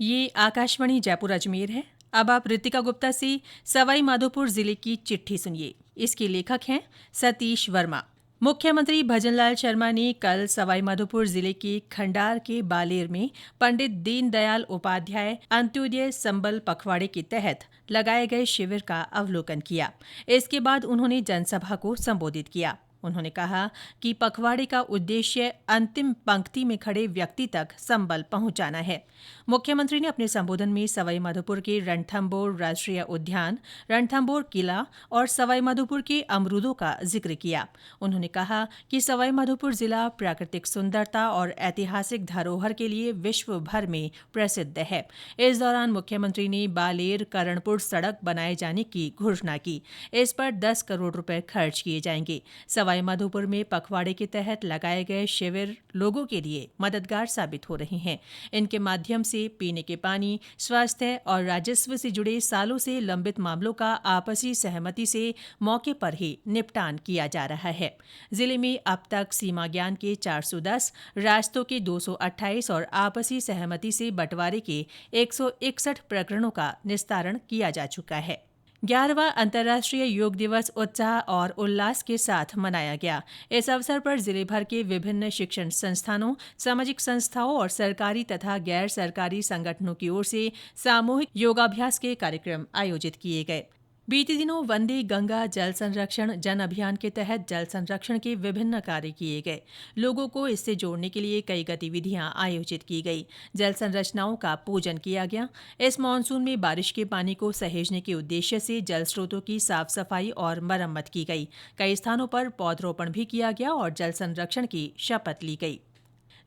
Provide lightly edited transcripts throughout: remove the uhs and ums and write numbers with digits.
ये आकाशवाणी जयपुर अजमेर है। अब आप रितिका गुप्ता से सवाई माधोपुर जिले की चिट्ठी सुनिए। इसके लेखक हैं सतीश वर्मा। मुख्यमंत्री भजनलाल शर्मा ने कल सवाई माधोपुर जिले के खंडार के बालेर में पंडित दीनदयाल उपाध्याय अंत्योदय संबल पखवाड़े के तहत लगाए गए शिविर का अवलोकन किया। इसके बाद उन्होंने जनसभा को संबोधित किया। उन्होंने कहा कि पखवाड़े का उद्देश्य अंतिम पंक्ति में खड़े व्यक्ति तक संबल पहुंचाना है। मुख्यमंत्री ने अपने संबोधन में सवाई माधोपुर के रणथंभौर राष्ट्रीय उद्यान, रणथंभौर किला और सवाई माधोपुर के अमरूदों का जिक्र किया। उन्होंने कहा कि सवाई माधोपुर जिला प्राकृतिक सुंदरता और ऐतिहासिक धरोहर के लिए विश्व भर में प्रसिद्ध है। इस दौरान मुख्यमंत्री ने बालेर करणपुर सड़क बनाए जाने की घोषणा की। इस पर 10 करोड़ रुपए खर्च किए जाएंगे। सवाई माधोपुर में पखवाड़े के तहत लगाए गए शिविर लोगों के लिए मददगार साबित हो रहे हैं। इनके माध्यम से पीने के पानी, स्वास्थ्य और राजस्व से जुड़े सालों से लंबित मामलों का आपसी सहमति से मौके पर ही निपटान किया जा रहा है। जिले में अब तक सीमा ज्ञान के 410, रास्तों के 228 और आपसी सहमति से बंटवारे के 161 प्रकरणों का निस्तारण किया जा चुका है। 11वां अंतर्राष्ट्रीय योग दिवस उत्साह और उल्लास के साथ मनाया गया। इस अवसर पर जिले भर के विभिन्न शिक्षण संस्थानों, सामाजिक संस्थाओं और सरकारी तथा गैर सरकारी संगठनों की ओर से सामूहिक योगाभ्यास के कार्यक्रम आयोजित किए गए। बीते दिनों वंदे गंगा जल संरक्षण जन अभियान के तहत जल संरक्षण के विभिन्न कार्य किए गए। लोगों को इससे जोड़ने के लिए कई गतिविधियां आयोजित की गई। जल संरचनाओं का पूजन किया गया। इस मानसून में बारिश के पानी को सहेजने के उद्देश्य से जल स्रोतों की साफ सफाई और मरम्मत की गई। कई स्थानों पर पौधरोपण भी किया गया और जल संरक्षण की शपथ ली गई।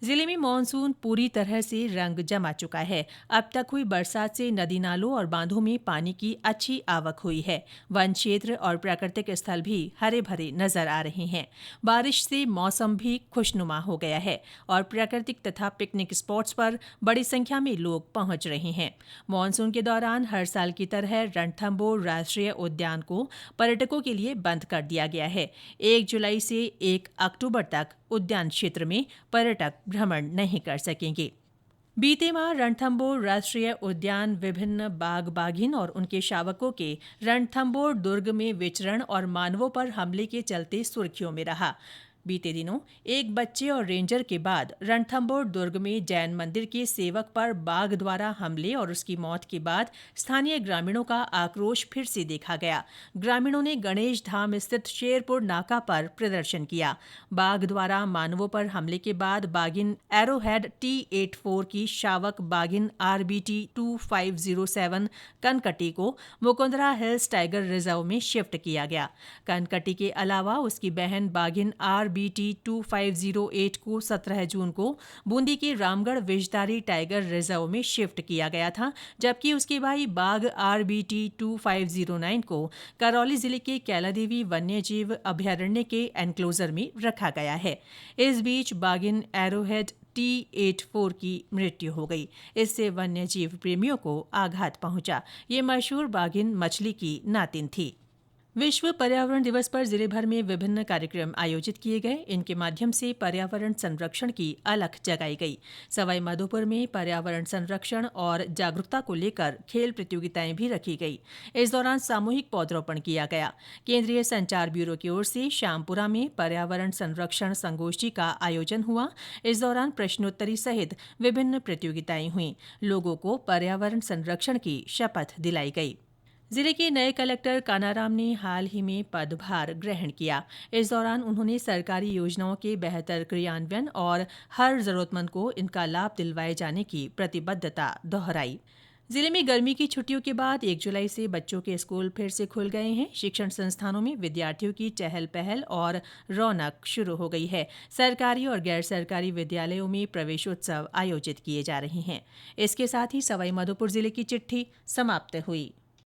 जिले में मानसून पूरी तरह से रंग जमा चुका है। अब तक हुई बरसात से नदी नालों और बांधों में पानी की अच्छी आवक हुई है। वन क्षेत्र और प्राकृतिक स्थल भी हरे भरे नजर आ रहे हैं। बारिश से मौसम भी खुशनुमा हो गया है और प्राकृतिक तथा पिकनिक स्पॉट्स पर बड़ी संख्या में लोग पहुंच रहे हैं। मानसून के दौरान हर साल की तरह रणथंभौर राष्ट्रीय उद्यान को पर्यटकों के लिए बंद कर दिया गया है। 1 जुलाई से 1 अक्टूबर तक उद्यान क्षेत्र में पर्यटक भ्रमण नहीं कर सकेंगे। बीते माह रणथंभौर राष्ट्रीय उद्यान विभिन्न बाघ बाघिन और उनके शावकों के रणथंभौर दुर्ग में विचरण और मानवों पर हमले के चलते सुर्खियों में रहा। बीते दिनों एक बच्चे और रेंजर के बाद रणथंभौर दुर्ग में जैन मंदिर के सेवक पर बाघ द्वारा हमले और उसकी मौत के बाद स्थानीय ग्रामीणों का आक्रोश फिर से देखा गया। ग्रामीणों ने गणेश धाम स्थित शेरपुर नाका पर प्रदर्शन किया। बाघ द्वारा मानवों पर हमले के बाद बागिन एरोहेड T84 की शावक बागिन RBT 2507 कनकटी को मुकुंदरा हिल्स टाइगर रिजर्व में शिफ्ट किया गया। कनकटी के अलावा उसकी बहन बागिन RBT 2508 को 17 जून को बूंदी के रामगढ़ विषधारी टाइगर रिजर्व में शिफ्ट किया गया था, जबकि उसके भाई बाघ RBT 2509 को करौली जिले के कैलादेवी वन्यजीव अभयारण्य के एनक्लोजर में रखा गया है। इस बीच बागिन एरोहेड T84 की मृत्यु हो गई। इससे वन्यजीव प्रेमियों को आघात पहुंचा। ये मशहूर बागिन मछली की नातिन थी। विश्व पर्यावरण दिवस पर जिले भर में विभिन्न कार्यक्रम आयोजित किए गए। इनके माध्यम से पर्यावरण संरक्षण की अलख जगाई गई। सवाई माधोपुर में पर्यावरण संरक्षण और जागरूकता को लेकर खेल प्रतियोगिताएं भी रखी गई। इस दौरान सामूहिक पौधरोपण किया गया। केंद्रीय संचार ब्यूरो की ओर से श्यामपुरा में पर्यावरण संरक्षण संगोष्ठी का आयोजन हुआ। इस दौरान प्रश्नोत्तरी सहित विभिन्न प्रतियोगिताएं हुईं। लोगों को पर्यावरण संरक्षण की शपथ दिलाई गई। जिले के नए कलेक्टर कानाराम ने हाल ही में पदभार ग्रहण किया। इस दौरान उन्होंने सरकारी योजनाओं के बेहतर क्रियान्वयन और हर जरूरतमंद को इनका लाभ दिलवाए जाने की प्रतिबद्धता दोहराई। जिले में गर्मी की छुट्टियों के बाद 1 जुलाई से बच्चों के स्कूल फिर से खुल गए हैं। शिक्षण संस्थानों में विद्यार्थियों की चहल पहल और रौनक शुरू हो गई है। सरकारी और गैर सरकारी विद्यालयों में प्रवेशोत्सव आयोजित किए जा रहे हैं। इसके साथ ही सवाई माधोपुर जिले की चिट्ठी समाप्त हुई।